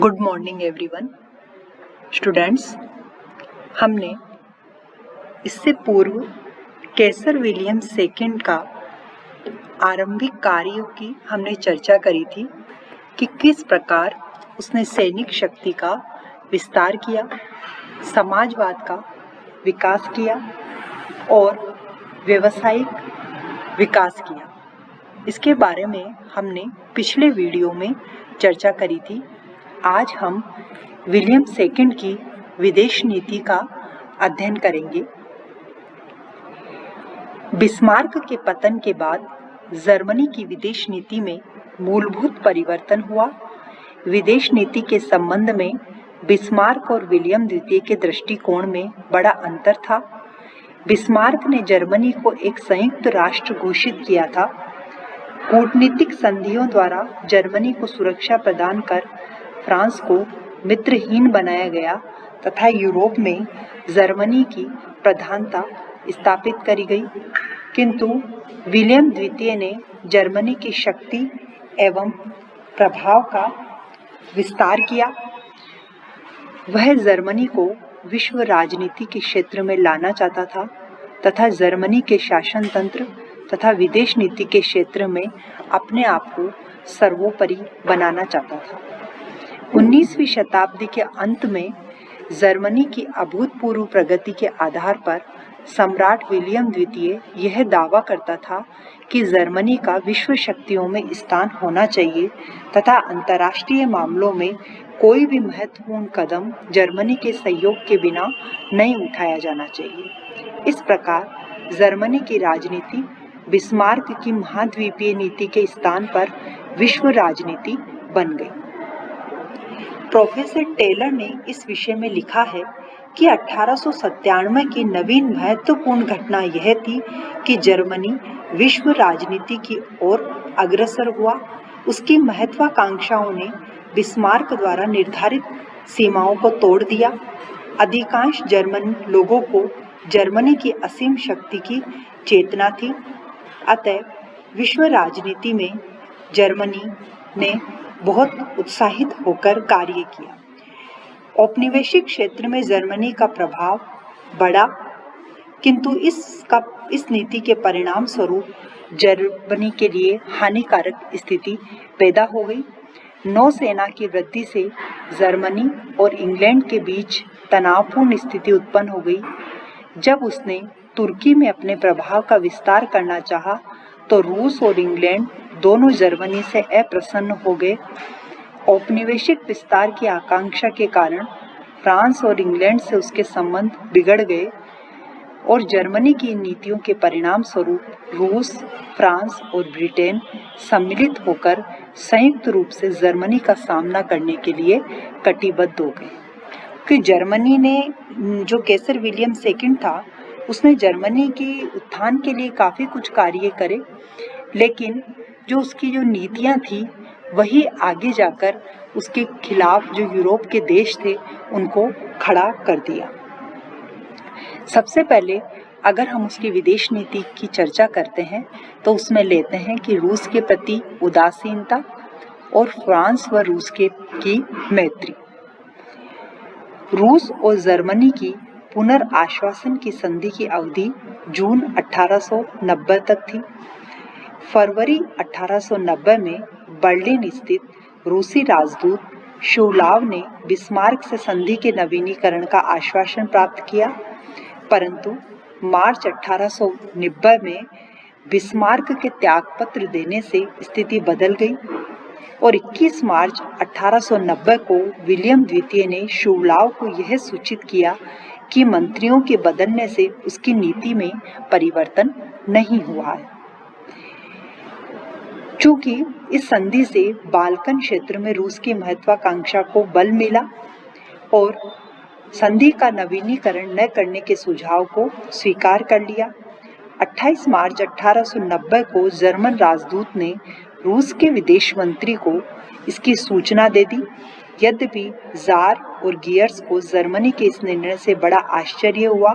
Good morning everyone. Students, हमने इससे पूर्व कैसर विलियम सेकंड का आरंभिक कार्यों की हमने चर्चा करी थी कि किस प्रकार उसने सैनिक शक्ति का विस्तार किया, समाजवाद का विकास किया और व्यावसायिक विकास किया। इसके बारे में हमने पिछले वीडियो में चर्चा करी थी। आज हम विलियम सेकंड की विदेश नीति का अध्ययन करेंगे। बिस्मार्क के पतन के बाद जर्मनी की विदेश नीति में मूलभूत परिवर्तन हुआ। विदेश नीति के संबंध में बिस्मार्क और विलियम द्वितीय के दृष्टिकोण में बड़ा अंतर था। बिस्मार्क ने जर्मनी को एक संयुक्त राष्ट्र घोषित किया था। कूटनीतिक संधियों द्वारा जर्मनी को सुरक्षा प्रदान कर फ्रांस को मित्रहीन बनाया गया तथा यूरोप में जर्मनी की प्रधानता स्थापित करी गई। किंतु विलियम द्वितीय ने जर्मनी की शक्ति एवं प्रभाव का विस्तार किया। वह जर्मनी को विश्व राजनीति के क्षेत्र में लाना चाहता था तथा जर्मनी के शासन तंत्र तथा विदेश नीति के क्षेत्र में अपने आप को सर्वोपरि बनाना चाहता था। 19वीं शताब्दी के अंत में जर्मनी की अभूतपूर्व प्रगति के आधार पर सम्राट विलियम द्वितीय यह दावा करता था कि जर्मनी का विश्व शक्तियों में स्थान होना चाहिए तथा अंतर्राष्ट्रीय मामलों में कोई भी महत्वपूर्ण कदम जर्मनी के सहयोग के बिना नहीं उठाया जाना चाहिए। इस प्रकार जर्मनी की राजनीति बिस्मार्क की महाद्वीपीय नीति के स्थान पर विश्व राजनीति बन गई। प्रोफेसर टेलर ने इस विषय में लिखा है कि 1897 की नवीन महत्वपूर्ण घटना यह थी कि जर्मनी विश्व राजनीति की ओर अग्रसर हुआ। उसकी महत्वाकांक्षाओं ने बिस्मार्क द्वारा निर्धारित सीमाओं को तोड़ दिया। अधिकांश जर्मन लोगों को जर्मनी की असीम शक्ति की चेतना थी। अतः विश्व राजनीति में जर्मनी ने बहुत उत्साहित होकर कार्य किया। औपनिवेशिक क्षेत्र में जर्मनी का प्रभाव बढ़ा, किंतु इस नीति के परिणाम स्वरूप जर्मनी के लिए हानिकारक स्थिति पैदा हो गई। नौसेना की वृद्धि से जर्मनी और इंग्लैंड के बीच तनावपूर्ण स्थिति उत्पन्न हो गई। जब उसने तुर्की में अपने प्रभाव का विस्तार करना चाहा तो रूस और इंग्लैंड दोनों जर्मनी से अप्रसन्न हो गए। औपनिवेशिक विस्तार की आकांक्षा के कारण फ्रांस और इंग्लैंड से उसके संबंध बिगड़ गए और जर्मनी की नीतियों के परिणाम स्वरूप रूस, फ्रांस और ब्रिटेन सम्मिलित होकर संयुक्त रूप से जर्मनी का सामना करने के लिए कटिबद्ध हो गए। कि जर्मनी ने जो कैसर विलियम सेकंड था उसने जर्मनी की उत्थान के लिए काफ़ी कुछ कार्य करे, लेकिन जो उसकी जो नीतियां थी वही आगे जाकर उसके खिलाफ जो यूरोप के देश थे उनको खड़ा कर दिया। सबसे पहले अगर हम उसकी विदेश नीति की चर्चा करते हैं तो उसमें लेते हैं कि रूस के प्रति उदासीनता और फ्रांस व रूस की मैत्री। रूस और जर्मनी की पुनर्आश्वासन की संधि की अवधि जून 1890 तक थी। फरवरी 1890 में बर्लिन स्थित रूसी राजदूत शुलाव ने बिस्मार्क से संधि के नवीनीकरण का आश्वासन प्राप्त किया, परंतु मार्च 1890 में बिस्मार्क के त्यागपत्र देने से स्थिति बदल गई और 21 मार्च 1890 को विलियम द्वितीय ने शुलाव को यह सूचित किया कि मंत्रियों के बदलने से उसकी नीति में परिवर्तन नहीं हुआ है। चूंकि इस संधि से बाल्कन क्षेत्र में रूस की महत्वाकांक्षा को बल मिला और संधि का नवीनीकरण न करने के सुझाव को स्वीकार कर लिया। 28 मार्च 1890 को जर्मन राजदूत ने रूस के विदेश मंत्री को इसकी सूचना दे दी। यद्यपि जार और गियर्स को जर्मनी के इस निर्णय से बड़ा आश्चर्य हुआ,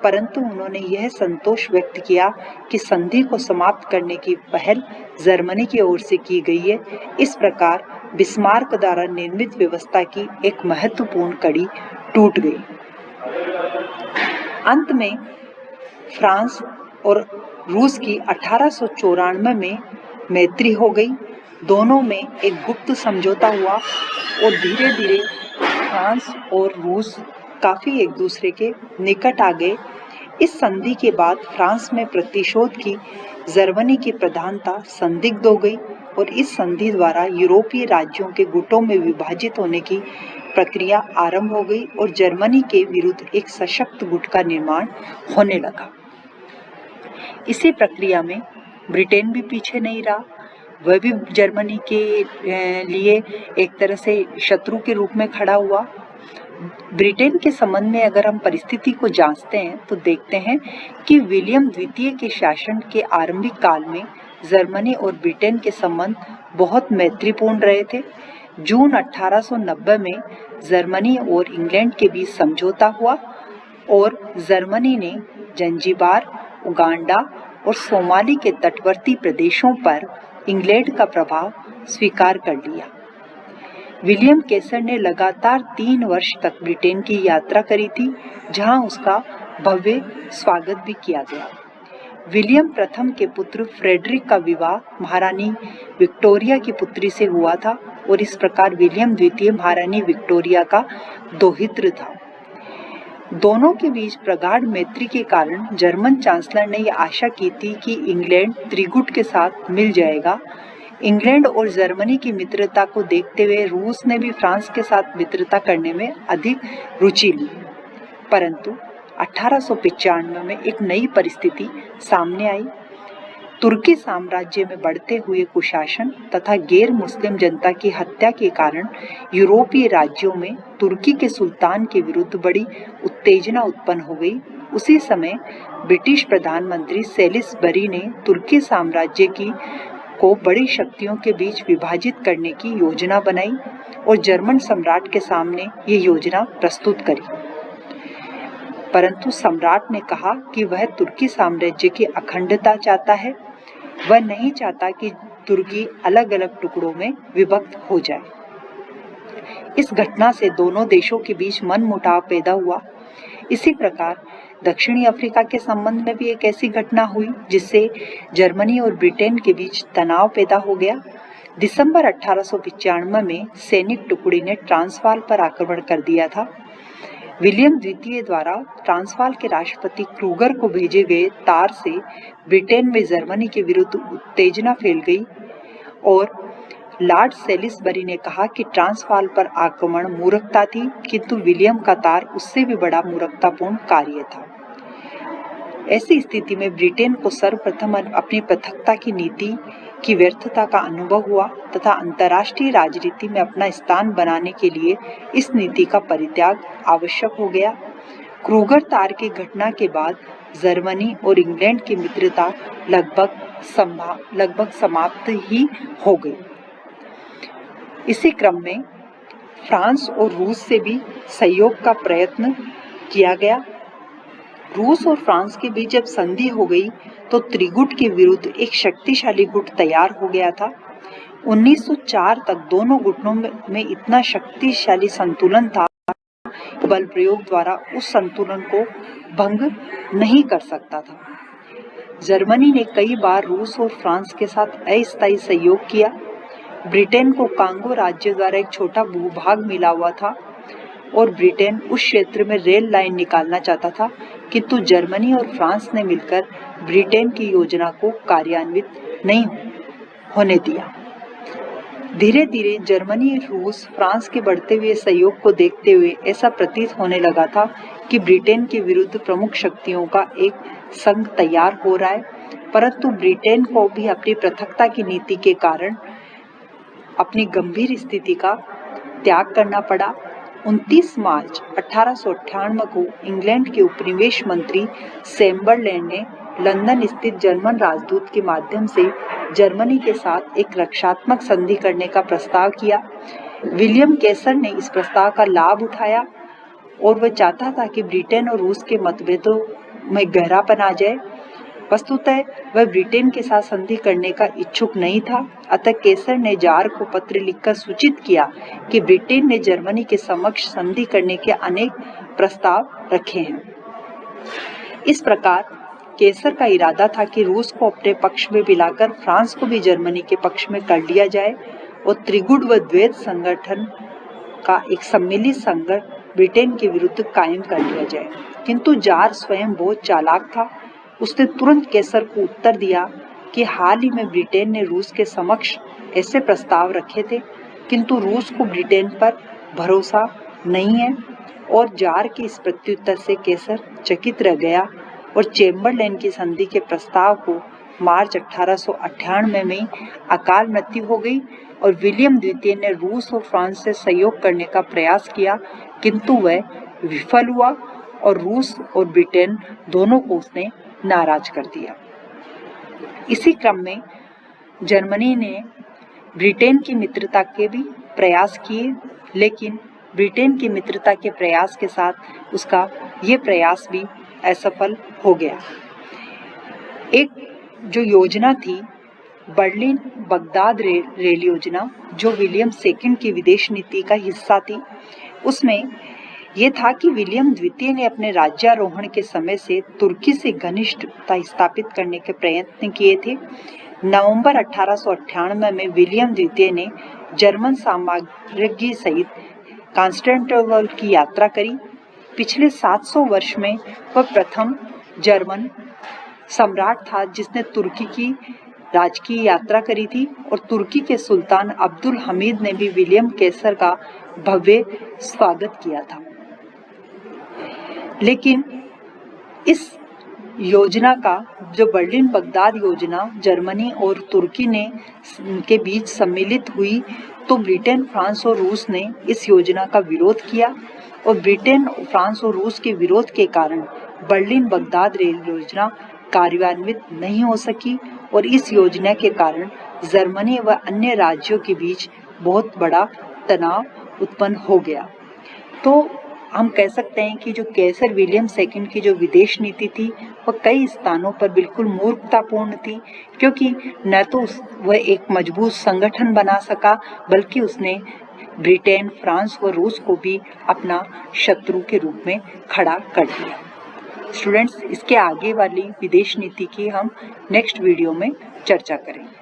परंतु उन्होंने यह संतोष व्यक्त किया कि संधि को समाप्त करने की पहल जर्मनी की ओर से की गई है। इस प्रकार बिस्मार्क द्वारा निर्मित व्यवस्था की एक महत्वपूर्ण कड़ी टूट गई। अंत में फ्रांस और रूस की 1894 में मैत्री हो गई। दोनों में एक गुप्त समझौता हुआ और धीरे धीरे फ्रांस और रूस काफी एक दूसरे के निकट आ गए। इस संधि के बाद फ्रांस में प्रतिशोध की जर्मनी की प्रधानता संदिग्ध हो गई और इस संधि द्वारा यूरोपीय राज्यों के गुटों में विभाजित होने की प्रक्रिया आरंभ हो गई और जर्मनी के विरुद्ध एक सशक्त गुट का निर्माण होने लगा। इसी प्रक्रिया में ब्रिटेन भी पीछे नहीं रहा, वह भी जर्मनी के लिए एक तरह से शत्रु के रूप में खड़ा हुआ। ब्रिटेन के संबंध में अगर हम परिस्थिति को जांचते हैं तो देखते हैं कि विलियम द्वितीय के शासन के आरंभिक काल में जर्मनी और ब्रिटेन के संबंध बहुत मैत्रीपूर्ण रहे थे। जून 1890 में जर्मनी और इंग्लैंड के बीच समझौता हुआ और जर्मनी ने जंजीबार, उगांडा और सोमाली के तटवर्ती प्रदेशों पर इंग्लैंड का प्रभाव स्वीकार कर लिया। विलियम केसर ने लगातार 3 वर्ष तक ब्रिटेन की यात्रा करी थी, जहां उसका भव्य स्वागत भी किया गया। विलियम प्रथम के पुत्र फ्रेडरिक का विवाह महारानी विक्टोरिया की पुत्री से हुआ था और इस प्रकार विलियम द्वितीय महारानी विक्टोरिया का दोहित्र था। दोनों के बीच प्रगाढ़ मैत्री के कारण जर्मन चांसलर ने यह आशा की थी कि इंग्लैंड त्रिगुट के साथ मिल जाएगा। इंग्लैंड और जर्मनी की मित्रता को देखते हुए रूस ने भी फ्रांस के साथ मित्रता करने में अधिक रुचि ली, परंतु 1895 में एक नई परिस्थिति सामने आई। तुर्की साम्राज्य में बढ़ते हुए कुशासन तथा गैर मुस्लिम जनता की हत्या के कारण यूरोपीय राज्यों में तुर्की के सुल्तान के विरुद्ध बड़ी उत्तेजना उत्पन्न हो गई। उसी समय ब्रिटिश प्रधानमंत्री सेलिसबरी ने तुर्की साम्राज्य को बड़ी शक्तियों के बीच विभाजित करने की योजना बनाई और जर्मन सम्राट के सामने ये योजना प्रस्तुत करी, परंतु सम्राट ने कहा कि वह तुर्की साम्राज्य की अखंडता चाहता है, वह नहीं चाहता कि तुर्की अलग अलग टुकड़ों में विभक्त हो जाए। इस घटना से दोनों देशों के बीच मनमुटाव पैदा हुआ। इसी प्रकार दक्षिणी अफ्रीका के संबंध में भी एक ऐसी घटना हुई जिससे जर्मनी और ब्रिटेन के बीच तनाव पैदा हो गया। दिसंबर 1895 में सैनिक टुकड़ी ने ट्रांसवाल पर आक्रमण कर दिया था। विलियम द्वितीय द्वारा ट्रांसवाल के राष्ट्रपति क्रूगर को भेजे गए तार से ब्रिटेन में जर्मनी के विरुद्ध उत्तेजना फैल गई और लॉर्ड सेलिसबरी ने कहा कि ट्रांसवाल पर आक्रमण मूर्खता थी, किंतु विलियम का तार उससे भी बड़ा मूर्खतापूर्ण कार्य था। ऐसी स्थिति में ब्रिटेन को सर्वप्रथम अपनी पृथकता की नीति की व्यर्थता का अनुभव हुआ तथा अंतर्राष्ट्रीय राजनीति में अपना स्थान बनाने के लिए इस नीति का परित्याग आवश्यक हो गया। क्रूगर तार की घटना के बाद जर्मनी और इंग्लैंड की मित्रता लगभग समाप्त ही हो गई। इसी क्रम में फ्रांस और रूस से भी सहयोग का प्रयत्न किया गया। रूस और फ्रांस के बीच जब संधि हो गई तो त्रिगुट के विरुद्ध एक शक्तिशाली गुट तैयार हो गया था। 1904 तक दोनों गुटों में इतना शक्तिशाली संतुलन था, बल प्रयोग द्वारा उस संतुलन को भंग नहीं कर सकता था। जर्मनी ने कई बार रूस और फ्रांस के साथ अस्थायी सहयोग किया। ब्रिटेन को कांगो राज्य द्वारा एक छोटा भूभाग मिला हुआ था और ब्रिटेन उस क्षेत्र में रेल लाइन निकालना चाहता था, किंतु जर्मनी और फ्रांस ने मिलकर ब्रिटेन की योजना को कार्यान्वित नहीं होने दिया। धीरे धीरे जर्मनी, रूस, फ्रांस के बढ़ते हुए सहयोग को देखते हुए ऐसा प्रतीत होने लगा था कि ब्रिटेन के विरुद्ध प्रमुख शक्तियों का एक संघ तैयार हो रहा है, परंतु ब्रिटेन को भी अपनी पृथकता की नीति के कारण अपनी गंभीर स्थिति का त्याग करना पड़ा। 29 मार्च 1898 को इंग्लैंड के उपनिवेश मंत्री चैम्बरलैन ने लंदन स्थित जर्मन राजदूत के माध्यम से जर्मनी के साथ एक रक्षात्मक संधि करने का प्रस्ताव किया। विलियम केसर ने इस प्रस्ताव का लाभ उठाया और वह चाहता था कि ब्रिटेन और रूस के मतभेदों में गहरापन आ जाए। वस्तुतः वह ब्रिटेन के साथ संधि करने का इच्छुक नहीं था। अतः केसर ने जार को पत्र लिखकर सूचित किया कि ब्रिटेन ने जर्मनी के समक्ष संधि करने के अनेक प्रस्ताव रखे हैं। इस प्रकार केसर का इरादा था कि रूस को अपने पक्ष में मिलाकर फ्रांस को भी जर्मनी के पक्ष में कर लिया जाए और त्रिगुट व द्वैत संगठन का एक सम्मिलित संघर्ष ब्रिटेन के विरुद्ध कायम कर लिया जाए। किंतु जार स्वयं बहुत चालाक था। उसने तुरंत केसर को उत्तर दिया कि हाल ही में ब्रिटेन ने रूस के समक्ष ऐसे प्रस्ताव रखे थे, किंतु रूस को ब्रिटेन पर भरोसा नहीं है। और जार के इस प्रत्युत्तर से केसर चकित रह गया और चेम्बरलेन की संधि के प्रस्ताव को मार्च 1898 में अकाल मृत्यु हो गई और विलियम द्वितीय ने रूस और फ्रांस से सहयोग करने का प्रयास किया, किंतु वह विफल हुआ और रूस और ब्रिटेन दोनों को उसने नाराज कर दिया। इसी क्रम में जर्मनी ने ब्रिटेन की मित्रता के भी प्रयास किए, लेकिन ब्रिटेन की मित्रता के प्रयास के साथ उसका ये प्रयास भी असफल हो गया। एक जो योजना थी बर्लिन बगदाद रेल योजना, जो विलियम सेकंड की विदेश नीति का हिस्सा थी, उसमें यह था कि विलियम द्वितीय ने अपने राज्यारोहण के समय से तुर्की से घनिष्ठता स्थापित करने के प्रयत्न किए थे। नवंबर 1898 में विलियम द्वितीय ने जर्मन साम्राज्य सहित कॉन्स्टेंटिनोपल की यात्रा करी। पिछले 700 वर्ष में वह प्रथम जर्मन सम्राट था जिसने तुर्की की राजकीय यात्रा करी थी और तुर्की के सुल्तान अब्दुल हमीद ने भी विलियम केसर का भव्य स्वागत किया था। लेकिन इस योजना का जो बर्लिन बगदाद योजना जर्मनी और तुर्की ने के बीच सम्मिलित हुई, तो ब्रिटेन, फ्रांस और रूस ने इस योजना का विरोध किया और ब्रिटेन, फ्रांस और रूस के विरोध के कारण बर्लिन बगदाद रेल योजना कार्यान्वित नहीं हो सकी और इस योजना के कारण जर्मनी व अन्य राज्यों के बीच बहुत बड़ा तनाव उत्पन्न हो गया। तो हम कह सकते हैं कि जो केसर विलियम सेकंड की जो विदेश नीति थी वह कई स्थानों पर बिल्कुल मूर्खतापूर्ण थी, क्योंकि न तो वह एक मजबूत संगठन बना सका, बल्कि उसने ब्रिटेन, फ्रांस व रूस को भी अपना शत्रु के रूप में खड़ा कर दिया। स्टूडेंट्स, इसके आगे वाली विदेश नीति की हम नेक्स्ट वीडियो में चर्चा करेंगे।